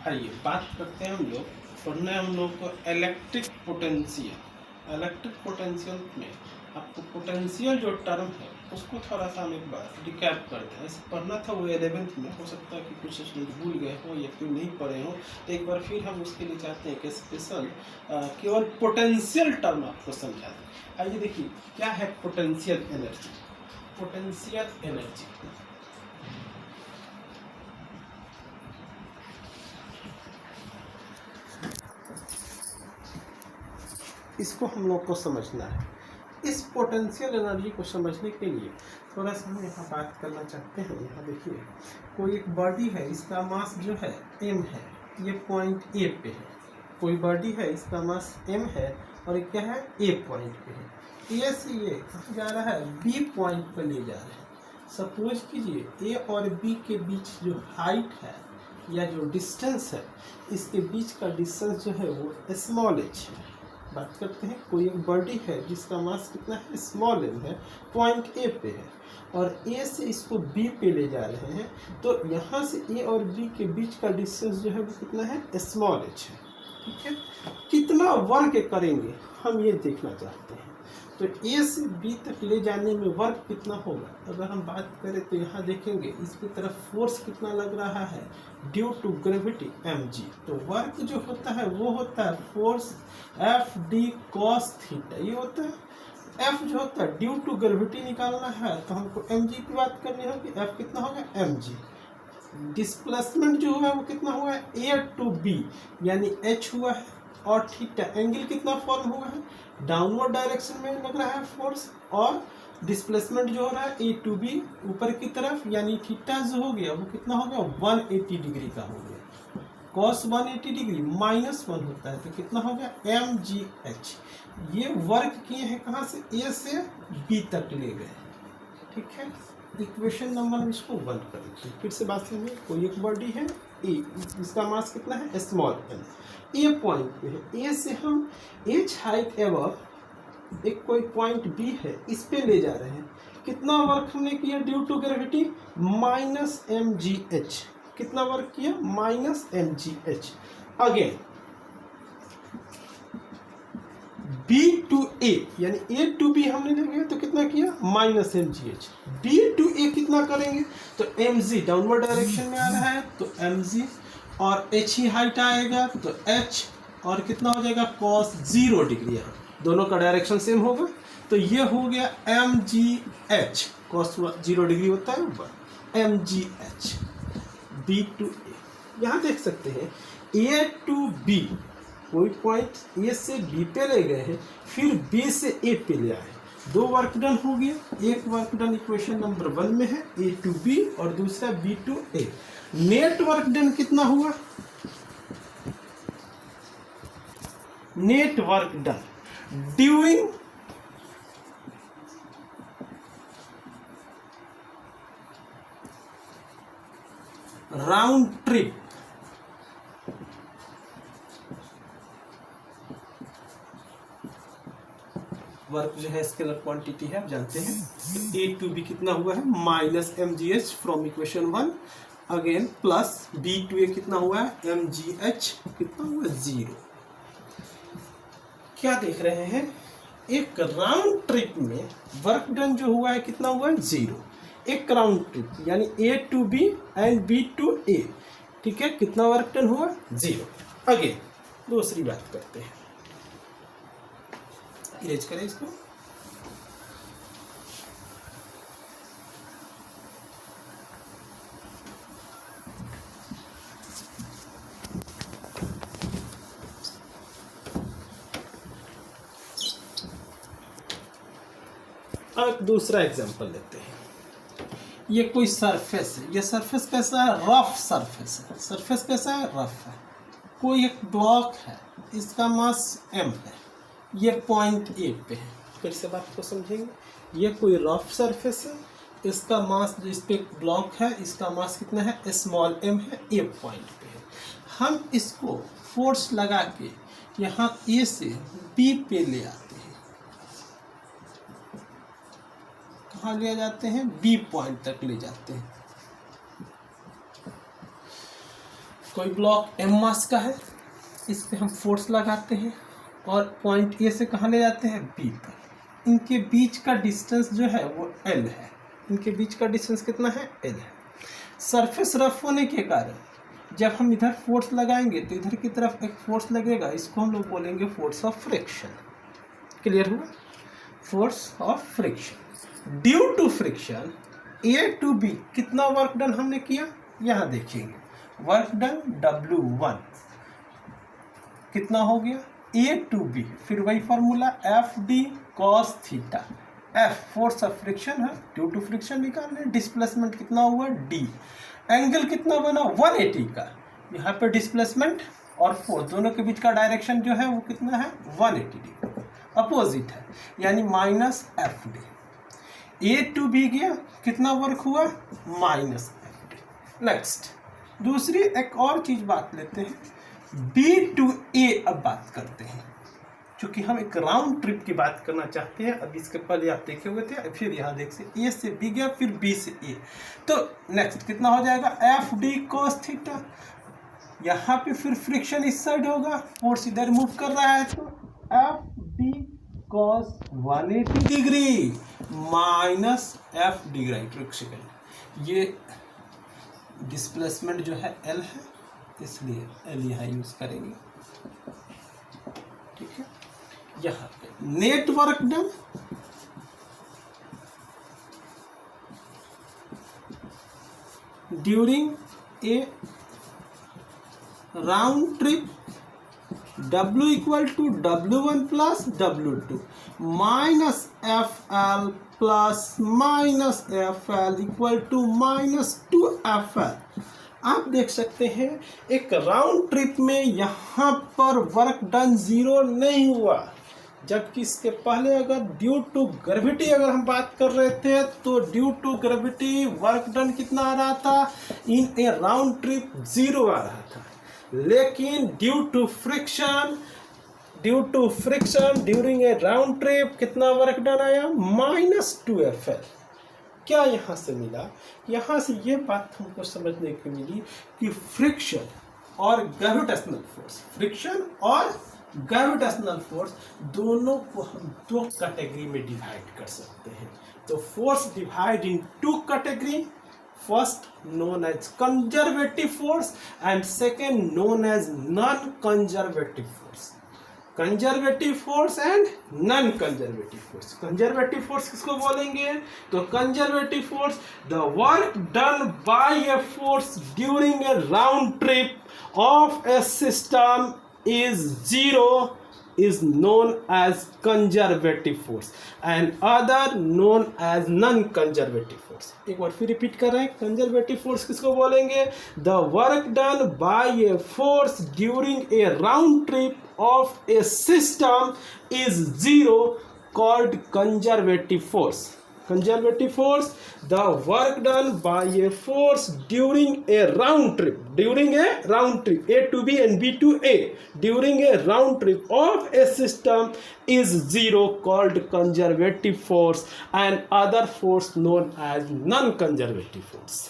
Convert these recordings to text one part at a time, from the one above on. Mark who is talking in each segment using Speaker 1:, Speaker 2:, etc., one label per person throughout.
Speaker 1: आइए बात करते हैं हम लोग, पढ़ना है हम लोग को इलेक्ट्रिक पोटेंशियल। इलेक्ट्रिक पोटेंशियल में आपको पोटेंशियल जो टर्म है उसको थोड़ा सा हम एक बार रिकैप करते हैं। ऐसे पढ़ना था वो 11th में, हो सकता है कि कुछ स्टूडेंट भूल गए हो या फिर नहीं पढ़े हो, तो एक बार फिर हम उसके लिए चाहते हैं कि स्पेशल केवल पोटेंशियल टर्म आपको समझा दें। आइए देखिए क्या है पोटेंशियल एनर्जी। पोटेंशियल एनर्जी इसको हम लोग को समझना है। इस पोटेंशियल एनर्जी को समझने के लिए थोड़ा सा हम यहाँ बात करना चाहते हैं। यहाँ देखिए कोई एक बॉडी है, इसका मास जो है m है, ये पॉइंट A पे है। कोई बॉडी है, इसका मास m है और ये क्या है, A पॉइंट पे है। A से ये कहाँ जा रहा है, B पॉइंट पर ले जा रहे हैं। सपोज कीजिए A और B के बीच जो हाइट है या जो डिस्टेंस है, इसके बीच का डिस्टेंस जो है वो स्मॉल h है। बात करते हैं कोई एक बॉडी है जिसका मास कितना है, स्मॉल m है, पॉइंट A पे है और A से इसको B पे ले जा रहे हैं, तो यहाँ से A और B के बीच का डिस्टेंस जो है वो कितना है, स्मॉल h है। ठीक है, कितना वर्क करेंगे हम ये देखना चाहते हैं। तो A से B तक ले जाने में वर्क कितना होगा, अगर हम बात करें तो यहाँ देखेंगे इसकी तरफ फोर्स कितना लग रहा है, ड्यू टू ग्रेविटी mg। तो वर्क जो होता है वो होता है force F D cos theta, ये होता है। एफ जो होता है ड्यू टू ग्रेविटी निकालना है तो हमको mg की बात करनी होगी। एफ कितना होगा, mg। डिस्प्लेसमेंट जो हुआ है वो कितना हुआ है, a टू b यानी h हुआ है, और थीटा एंगल कितना फॉर्म हुआ है, डाउनवर्ड डायरेक्शन में लग रहा है फोर्स, और डिस्प्लेसमेंट जो हो रहा है a टू b ऊपर की तरफ, यानी थीटा जो हो गया वो कितना हो गया, 180 डिग्री का हो गया। कॉस 180 डिग्री -1 होता है तो कितना हो गया, mgh। ये वर्क किए हैं कहाँ से, a से b तक ले गए। ठीक है, इक्वेशन नंबर इसको 1 करेंगे। फिर से बात समझिए, कोई एक बॉडी है ए, इसका मास कितना है, स्मॉल m, ए पॉइंट पे है। ए से हम h हाइट एवं एक कोई पॉइंट b है, इस पे ले जा रहे हैं। कितना वर्क हमने किया ड्यू टू ग्रेविटी, -mgh। कितना वर्क किया, -mgh। Again B to A यानी A टू B हमने ले गया तो कितना किया, -mgh। B टू A कितना करेंगे तो mg डाउनवर्ड डायरेक्शन में आ रहा है तो mg, और h ही हाइट आएगा तो h, और कितना हो जाएगा cos 0 डिग्री। यहाँ दोनों का डायरेक्शन सेम होगा तो ये हो गया mgh। cos 0 डिग्री होता है ऊपर, mgh। B टू A यहाँ देख सकते हैं A टू B, कोई पॉइंट ए से बी पे ले गए हैं, फिर बी से ए पे ले आए, दो वर्क डन हो गया। एक वर्क डन इक्वेशन नंबर 1 में है, ए टू बी, और दूसरा B to A. Net work done कितना हुआ, net work done during round trip, work जो है स्केलर क्वांटिटी है, आप जानते हैं। तो ए टू बी कितना हुआ है, -mgh from equation 1, again plus B to A कितना हुआ है, mgh कितना हुआ, 0। क्या देख रहे हैं, एक राउंड ट्रिप में वर्क डन जो हुआ है कितना हुआ है, 0। एक राउंड ट्रिप यानी A to B and B to A, ठीक है, कितना वर्क डन हुआ, 0। अगेन दूसरी बात करते हैं, इरेज करें इसको। अब दूसरा एग्जांपल लेते हैं। ये कोई सरफेस है, ये सरफेस कैसा है, रफ सरफेस है। सरफेस कैसा है, रफ है। कोई एक ब्लॉक है, इसका मास m है, ये पॉइंट A पे है। फिर से बात को समझेंगे, ये कोई रफ सरफेस है, इसका मास जो इस पे ब्लॉक है, इसका मास कितना है, स्मॉल m है, A पॉइंट पे है। हम इसको फोर्स लगा के यहाँ A से B पे ले आते हैं। कहाँ ले जाते हैं, B पॉइंट तक ले जाते हैं। कोई ब्लॉक m मास का है, इस पे हम फोर्स लगाते हैं और पॉइंट ए से कहाँ ले जाते हैं, बी पर। इनके बीच का डिस्टेंस जो है वो l है। इनके बीच का डिस्टेंस कितना है, l है। सरफेस रफ होने के कारण जब हम इधर फोर्स लगाएंगे तो इधर की तरफ एक फोर्स लगेगा, इसको हम लोग बोलेंगे फोर्स ऑफ फ्रिक्शन। क्लियर हुआ, force of friction. Due to friction A to B कितना वर्क डन हमने किया, यहाँ देखेंगे वर्क डन W1 कितना हो गया, ए टू बी, फिर वही formula F D cos theta. F force of friction है, ड्यू टू फ्रिक्शन निकालने, डिस्प्लेसमेंट कितना हुआ डी, एंगल कितना बना 180 का, यहाँ पे डिस्प्लेसमेंट और फोर्स दोनों के बीच का डायरेक्शन जो है वो कितना है 180 डिग्री, अपोजिट है, यानी minus F D. A to B गया, कितना वर्क हुआ माइनस एफ डी। नेक्स्ट दूसरी एक और चीज बात लेते हैं, बी टू ए अब बात करते हैं, क्योंकि हम एक राउंड ट्रिप की बात करना चाहते हैं। अब इसके पहले आप देखे हुए थे, फिर यहाँ देख से ए से बी गया, फिर बी से ए, तो नेक्स्ट कितना हो जाएगा एफ डी कॉस थीटा। यहाँ पे फिर फ्रिक्शन इस साइड होगा, फोर्स इधर मूव कर रहा है, तो F D cos 180 degree minus F D right friction. ये डिस्प्लेसमेंट जो है एल है, इसलिए एल यहाँ यूज करेंगे। ठीक है, यहाँ पे net work done during a round trip W equal to W1 plus W2 minus F L plus minus F L equal to minus 2FL। आप देख सकते हैं एक राउंड ट्रिप में यहाँ पर वर्क डन 0 नहीं हुआ, जबकि इसके पहले अगर ड्यू टू ग्रेविटी अगर हम बात कर रहे थे तो due to gravity work done कितना आ रहा था इन ए राउंड ट्रिप 0 आ रहा था। लेकिन due to friction during a round trip कितना वर्क डन आया माइनस 2FL। क्या यहाँ से मिला, यहाँ से ये बात हमको समझने की मिली कि फ्रिक्शन और ग्रेविटेशनल फोर्स दोनों को हम दो कैटेगरी में डिवाइड कर सकते हैं। तो force divide in two category, first known as conservative force and second known as non-conservative force। conservative force and non-conservative force। conservative force किसको बोलेंगे, तो conservative force the work done by a force during a round trip of a system is 0 is known as conservative force and other known as non-conservative force। एक बार फिर repeat कर रहे हैं, conservative force किसको बोलेंगे, the work done by a force during a round trip of A system is 0 called conservative force. conservative force the work done by a force during a round trip A to B and B to A during a round trip of a system is 0 called conservative force and other force known as non-conservative force।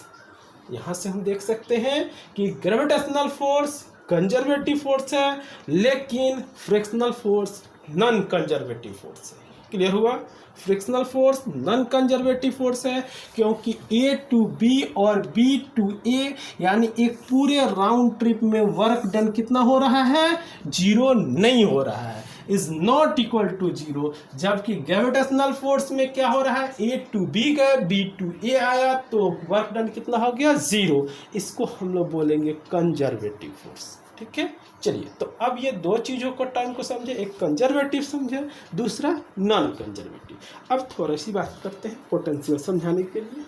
Speaker 1: यहाँ से हम देख सकते हैं कि gravitational force conservative force है, लेकिन frictional force non conservative force है। क्लियर हुआ, frictional force non conservative force है क्योंकि A टू B और B टू A यानी एक पूरे राउंड ट्रिप में वर्क डन कितना हो रहा है 0 नहीं हो रहा है, इज नॉट इक्वल टू 0। जबकि ग्रेविटेशनल फोर्स में क्या हो रहा है, A टू B गए, B टू A आया तो वर्क डन कितना हो गया 0। इसको हम लोग बोलेंगे कंजर्वेटिव फोर्स। ठीक है, चलिए तो अब ये दो चीज़ों को टर्म को समझे, एक कंजर्वेटिव समझे, दूसरा नॉन कंजर्वेटिव। अब थोड़ी सी बात करते हैं पोटेंशियल समझाने के लिए।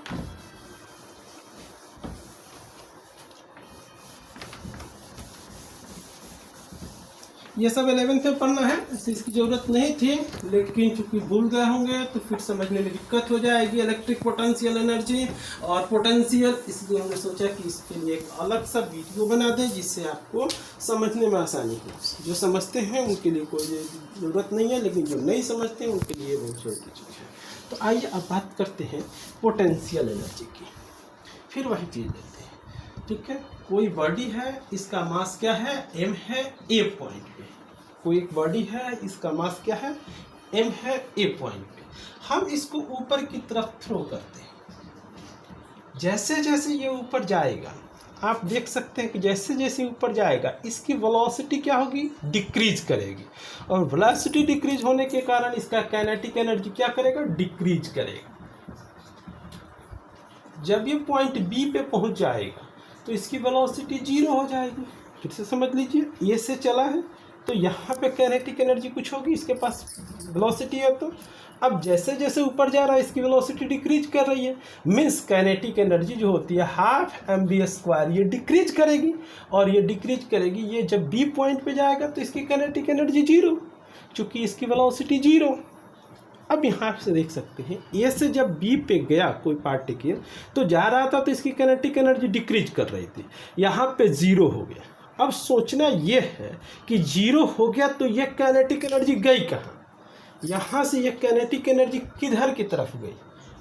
Speaker 1: ये सब 11th में पढ़ना है, इसकी ज़रूरत नहीं थी, लेकिन चूंकि भूल गए होंगे तो फिर समझने में दिक्कत हो जाएगी। इलेक्ट्रिक पोटेंशियल एनर्जी और पोटेंशियल, इसलिए हमने सोचा कि इसके लिए एक अलग सा वीडियो बना दें जिससे आपको समझने में आसानी हो। जो समझते हैं उनके लिए कोई ज़रूरत नहीं है, लेकिन जो नहीं समझते हैं उनके लिए बहुत ज़रूरी चीज़ है। तो आइए अब बात करते हैं पोटेंशियल एनर्जी की, फिर वही चीज़ लेते हैं। ठीक है, कोई बॉडी है, इसका मास क्या है, m है a पॉइंट पे। कोई एक बॉडी है, इसका मास क्या है, m है a पॉइंट पे। हम इसको ऊपर की तरफ थ्रो करते हैं। जैसे जैसे ये ऊपर जाएगा, आप देख सकते हैं कि जैसे जैसे ऊपर जाएगा इसकी वेलोसिटी क्या होगी, डिक्रीज करेगी। और वेलोसिटी डिक्रीज होने के कारण इसका काइनेटिक एनर्जी क्या करेगा, डिक्रीज करेगा। जब ये पॉइंट बी पे पहुंच जाएगा तो इसकी वेलोसिटी 0 हो जाएगी। फिर से समझ लीजिए, ये से चला है तो यहाँ पे काइनेटिक एनर्जी कुछ होगी, इसके पास वेलोसिटी है। तो अब जैसे जैसे ऊपर जा रहा है इसकी वेलोसिटी डिक्रीज कर रही है, मीन्स काइनेटिक एनर्जी जो होती है ½ mv², ये डिक्रीज करेगी। और ये डिक्रीज करेगी, ये जब बी पॉइंट पे जाएगा तो इसकी काइनेटिक एनर्जी 0, चूँकि इसकी वेलोसिटी 0। अब यहाँ से देख सकते हैं, ए से जब बी पे गया कोई पार्टिकल तो जा रहा था तो इसकी काइनेटिक एनर्जी डिक्रीज कर रही थी, यहाँ पे 0 हो गया। अब सोचना ये है कि 0 हो गया तो ये काइनेटिक एनर्जी गई कहाँ, यहाँ से ये काइनेटिक एनर्जी किधर की तरफ गई,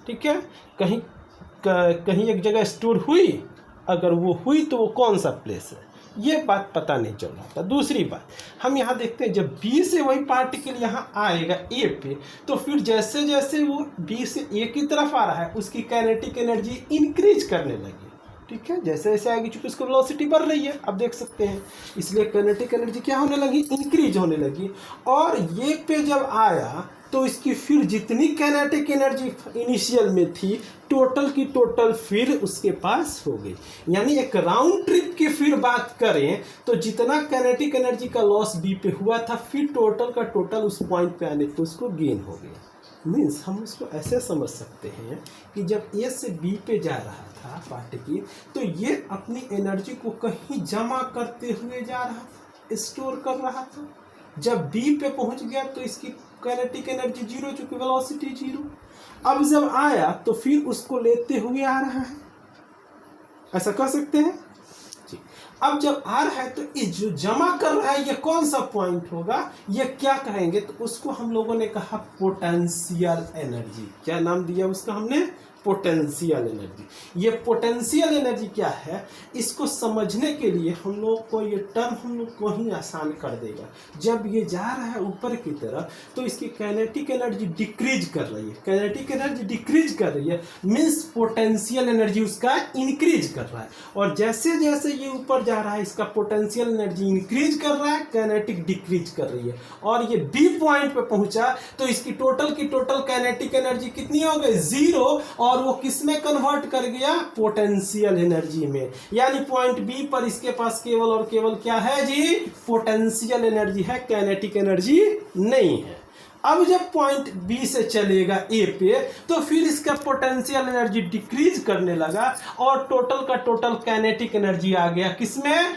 Speaker 1: ठीक है, कहीं एक जगह स्टोर हुई। अगर वो हुई तो वो कौन सा प्लेस है, ये बात पता नहीं चल रहा था। दूसरी बात हम यहाँ देखते हैं, जब बी से वही पार्टिकल यहाँ आएगा ए पे, तो फिर जैसे जैसे वो बी से ए की तरफ आ रहा है उसकी काइनेटिक एनर्जी इंक्रीज करने लगी, ठीक है। जैसे जैसे आएगी चूँकि उसकी वेलोसिटी बढ़ रही है, अब देख सकते हैं, इसलिए काइनेटिक एनर्जी क्या होने लगी, इंक्रीज होने लगी। और ये पे जब आया तो इसकी फिर जितनी काइनेटिक एनर्जी इनिशियल में थी टोटल की टोटल फिर उसके पास हो गई। यानी एक राउंड ट्रिप की फिर बात करें तो जितना काइनेटिक एनर्जी का लॉस बी पे हुआ था, फिर टोटल का टोटल उस पॉइंट पे आने पे उसको गेन हो गया। मीन्स हम उसको ऐसे समझ सकते हैं कि जब ए से बी पे जा रहा था पार्टिकल, तो ये अपनी एनर्जी को कहीं जमा करते हुए जा रहा था, स्टोर कर रहा था। जब बी पे पहुंच गया तो इसकी काइनेटिक एनर्जी 0, चूंकि वेलोसिटी 0। अब जब आया तो फिर उसको लेते हुए आ रहा है, ऐसा कह सकते हैं जी। अब जब आ रहा है तो इस जो जमा कर रहा है ये कौन सा पॉइंट होगा, ये क्या कहेंगे, तो उसको हम लोगों ने कहा पोटेंशियल एनर्जी। क्या नाम दिया उसका हमने, पोटेंशियल एनर्जी। ये पोटेंशियल एनर्जी क्या है, इसको समझने के लिए हम लोग को ये टर्म हम लोग को ही आसान कर देगा। जब ये जा रहा है ऊपर की तरफ तो इसकी काइनेटिक एनर्जी डिक्रीज कर रही है, काइनेटिक एनर्जी डिक्रीज कर रही है, मीन्स पोटेंशियल एनर्जी उसका इंक्रीज कर रहा है। और जैसे जैसे ये ऊपर जा रहा है इसका पोटेंशियल एनर्जी इंक्रीज कर रहा है, काइनेटिक डिक्रीज कर रही है। और ये बी पॉइंट पे पहुंचा तो इसकी टोटल की टोटल काइनेटिक एनर्जी कितनी हो गई, 0। और वो किस में कन्वर्ट कर गया, पोटेंशियल एनर्जी में। यानी पॉइंट बी पर इसके पास केवल और केवल क्या है जी, पोटेंशियल एनर्जी है, काइनेटिक एनर्जी नहीं है। अब जब पॉइंट बी से चलेगा ए पे तो फिर इसका पोटेंशियल एनर्जी डिक्रीज करने लगा और टोटल का टोटल काइनेटिक एनर्जी आ गया किसमें,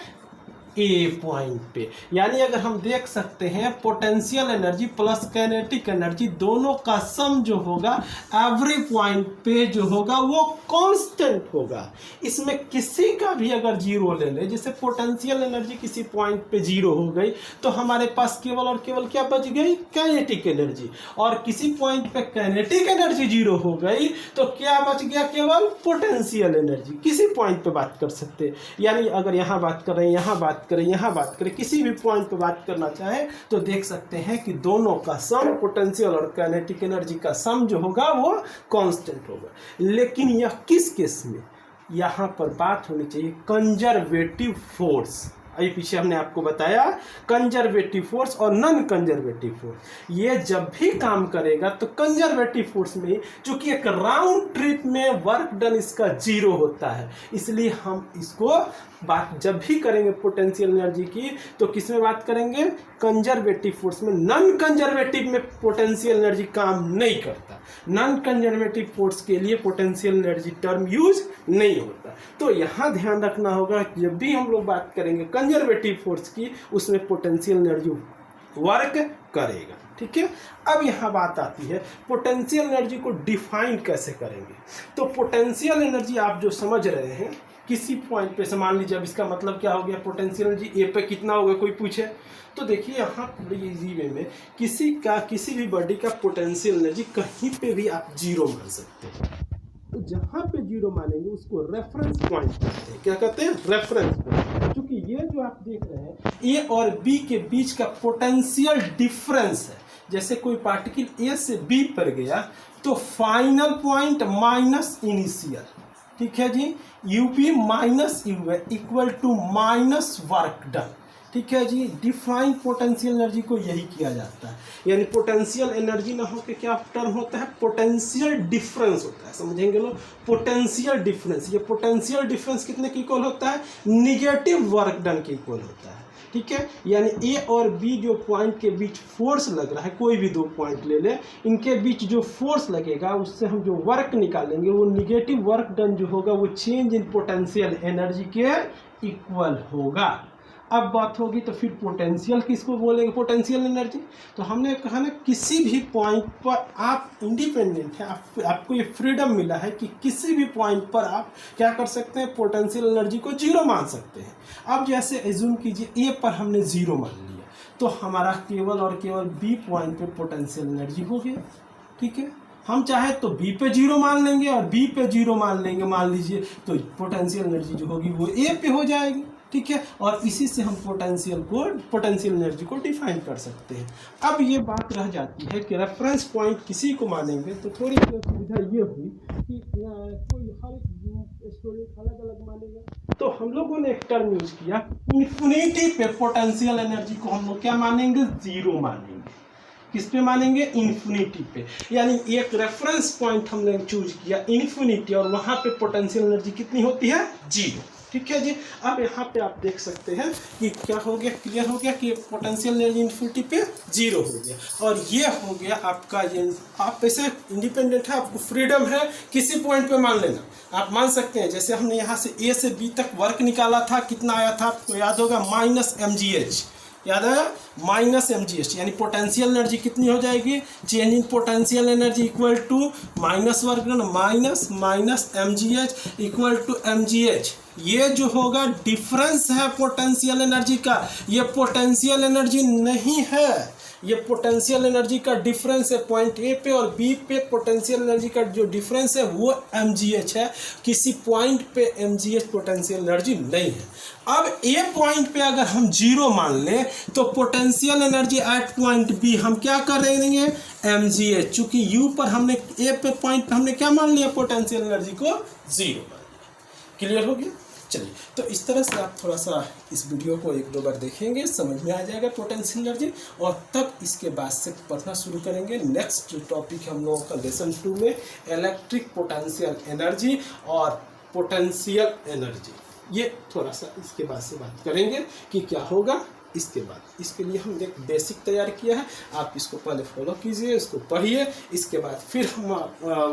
Speaker 1: ए पॉइंट पे। यानी अगर हम देख सकते हैं potential energy plus kinetic energy दोनों का सम जो होगा एवरी पॉइंट पे जो होगा वो कांस्टेंट होगा। इसमें किसी का भी अगर 0 ले ले, जैसे पोटेंशियल एनर्जी किसी पॉइंट पे 0 हो गई तो हमारे पास केवल और केवल क्या बच गई, काइनेटिक एनर्जी। और किसी पॉइंट पे काइनेटिक एनर्जी 0 हो गई तो क्या बच गया, केवल पोटेंशियल एनर्जी। किसी पॉइंट पे बात कर सकते हैं, यानी अगर यहाँ बात कर रहे हैं, यहाँ बात करें, यहाँ बात करें, किसी भी पॉइंट पे बात करना चाहे तो देख सकते हैं कि दोनों का सम, पोटेंशियल और काइनेटिक एनर्जी का सम जो होगा वो कांस्टेंट होगा। लेकिन यह किस केस में, यहाँ पर बात होनी चाहिए कंजर्वेटिव फोर्स। अभी पीछे हमने आपको बताया कंजर्वेटिव फोर्स और नॉन कंजर्वेटिव फोर्स। ये जब भी काम करेगा तो कंजर्वेटिव फोर्स में, चूंकि एक राउंड ट्रिप में वर्क डन इसका 0 होता है, इसलिए हम इसको बात जब भी करेंगे पोटेंशियल एनर्जी की तो किस में बात करेंगे, कंजर्वेटिव फोर्स में। नॉन कंजर्वेटिव में पोटेंशियल एनर्जी काम नहीं करता, नॉन कंजर्वेटिव फोर्स के लिए पोटेंशियल एनर्जी टर्म यूज नहीं होता। तो यहाँ ध्यान रखना होगा जब भी हम लोग बात करेंगे कंजर्वेटिव फोर्स की, उसमें पोटेंशियल एनर्जी वर्क करेगा, ठीक है। अब यहाँ बात आती है पोटेंशियल एनर्जी को डिफाइन कैसे करेंगे। तो पोटेंशियल एनर्जी आप जो समझ रहे हैं किसी पॉइंट पे से, मान लीजिए अब इसका मतलब क्या हो गया, पोटेंशियल एनर्जी ए पे कितना होगा कोई पूछे तो देखिए यहाँ पूरी इजी वे में किसी भी बॉडी का पोटेंशियल एनर्जी कहीं पे भी आप 0 मान सकते हैं। तो जहाँ पे जीरो मानेंगे उसको रेफरेंस पॉइंट कहते हैं। क्या कहते हैं? Reference point. क्योंकि ये जो आप देख रहे हैं ए और बी के बीच का पोटेंशियल डिफरेंस है। जैसे कोई पार्टिकल ए से बी पर गया तो फाइनल पॉइंट माइनस इनिशियल, ठीक है जी, UP minus U equal to minus work done, ठीक है जी। डिफाइन पोटेंशियल एनर्जी को यही किया जाता है, यानी पोटेंशियल एनर्जी ना हो के क्या टर्म होता है? पोटेंशियल डिफरेंस होता है। समझेंगे लोग? पोटेंशियल डिफरेंस, ये पोटेंशियल डिफरेंस कितने के इक्वल होता है? निगेटिव वर्क डन के इक्वल होता है, ठीक है। यानी ए और बी जो पॉइंट के बीच फोर्स लग रहा है, कोई भी दो पॉइंट ले ले, इनके बीच जो फोर्स लगेगा उससे हम जो वर्क निकालेंगे वो निगेटिव वर्क डन जो होगा वो चेंज इन पोटेंशियल एनर्जी के इक्वल होगा। अब बात होगी तो फिर पोटेंशियल किसको बोलेंगे? Potential energy. तो हमने कहा ना किसी भी पॉइंट पर आप इंडिपेंडेंट है, आपको ये फ्रीडम मिला है कि किसी भी पॉइंट पर आप क्या कर सकते हैं? पोटेंशियल एनर्जी को जीरो मान सकते हैं। अब जैसे एज्यूम कीजिए ए पर हमने जीरो मान लिया तो हमारा केवल और केवल बी पॉइंट पे पोटेंशियल एनर्जी हो गया, ठीक है। हम चाहे तो बी पे जीरो मान लेंगे और बी पे जीरो मान लेंगे, मान लीजिए, तो पोटेंशियल एनर्जी जो होगी वो ए पे हो जाएगी, ठीक है। और इसी से हम पोटेंशियल एनर्जी को डिफाइन कर सकते हैं। अब ये बात रह जाती है कि रेफरेंस पॉइंट किसी को मानेंगे तो थोड़ी सी सुविधा ये हुई कि कोई हर स्टूडेंट अलग अलग मानेगा। तो हम लोगों ने एक टर्म यूज किया, इन्फिनिटी पे पोटेंशियल एनर्जी को हम लोग क्या मानेंगे? जीरो मानेंगे। किस पे मानेंगे? इन्फिनिटी पे। यानी एक रेफरेंस पॉइंट हमने चूज किया इन्फिनिटी और वहां पे पोटेंशियल एनर्जी कितनी होती है? जीरो, ठीक है जी। अब यहाँ पे आप देख सकते हैं कि क्या हो गया? क्लियर हो गया कि पोटेंशियल एनर्जी इन्फिनिटी पे जीरो हो गया। और ये हो गया आपका, ये आप ऐसे इंडिपेंडेंट है, आपको फ्रीडम है किसी पॉइंट पे मान लेना। आप मान सकते हैं, जैसे हमने यहाँ से ए से बी तक वर्क निकाला था, कितना आया था आपको याद होगा? माइनस mgh, याद आया? माइनस mgh, यानी पोटेंशियल एनर्जी कितनी हो जाएगी? Change in potential energy equal to minus work done minus minus mgh equal to mgh। ये जो होगा डिफरेंस है पोटेंशियल एनर्जी का, ये पोटेंशियल एनर्जी नहीं है, ये पोटेंशियल एनर्जी का डिफरेंस है। पॉइंट ए पे और बी पे पोटेंशियल एनर्जी का जो डिफरेंस है वो mgh है। किसी पॉइंट पे mgh पोटेंशियल एनर्जी नहीं है। अब ए पॉइंट पे अगर हम जीरो मान लें तो potential energy at point B हम क्या करेंगे? mgh। चूंकि यू पर हमने ए पे पॉइंट पे हमने क्या मान लिया? पोटेंशियल एनर्जी को जीरो मान लिया। क्लियर हो गया? चलिए, तो इस तरह से आप थोड़ा सा इस वीडियो को एक दो बार देखेंगे, समझ में आ जाएगा पोटेंशियल एनर्जी, और तब इसके बाद से पढ़ना शुरू करेंगे। नेक्स्ट टॉपिक हम लोगों का लेसन 2 में इलेक्ट्रिक पोटेंशियल एनर्जी और पोटेंशियल एनर्जी, ये थोड़ा सा इसके बाद से बात करेंगे कि क्या होगा इसके बाद। इसके लिए हम एक बेसिक तैयार किया है, आप इसको पहले फॉलो कीजिए, इसको पढ़िए, इसके बाद फिर हम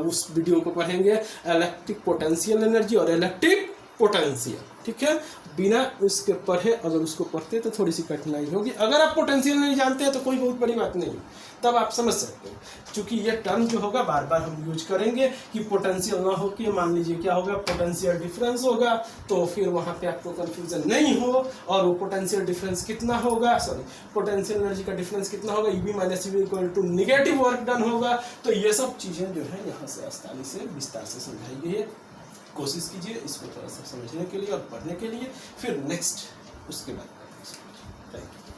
Speaker 1: उस वीडियो को पढ़ेंगे इलेक्ट्रिक पोटेंशियल एनर्जी और इलेक्ट्रिक पोटेंशियल, ठीक है। बिना उसके पढ़े अगर उसको पढ़ते तो थोड़ी सी कठिनाई होगी। अगर आप पोटेंशियल नहीं जानते हैं तो कोई बहुत बड़ी बात नहीं, तब आप समझ सकते हैं। क्योंकि ये टर्म जो होगा बार बार हम यूज करेंगे कि पोटेंशियल ना हो कि मान लीजिए क्या होगा? पोटेंशियल डिफरेंस होगा, तो फिर वहाँ पे आपको कंफ्यूजन नहीं हो। और वो पोटेंशियल डिफरेंस कितना होगा? सॉरी, पोटेंशियल एनर्जी का डिफरेंस कितना होगा? UB minus UB equal to negative work done होगा। तो ये सब चीज़ें जो है यहाँ से आसानी से विस्तार से समझाई गई है। कोशिश कीजिए इसको थोड़ा सा समझने के लिए और पढ़ने के लिए, फिर नेक्स्ट उसके बाद थैंक यू।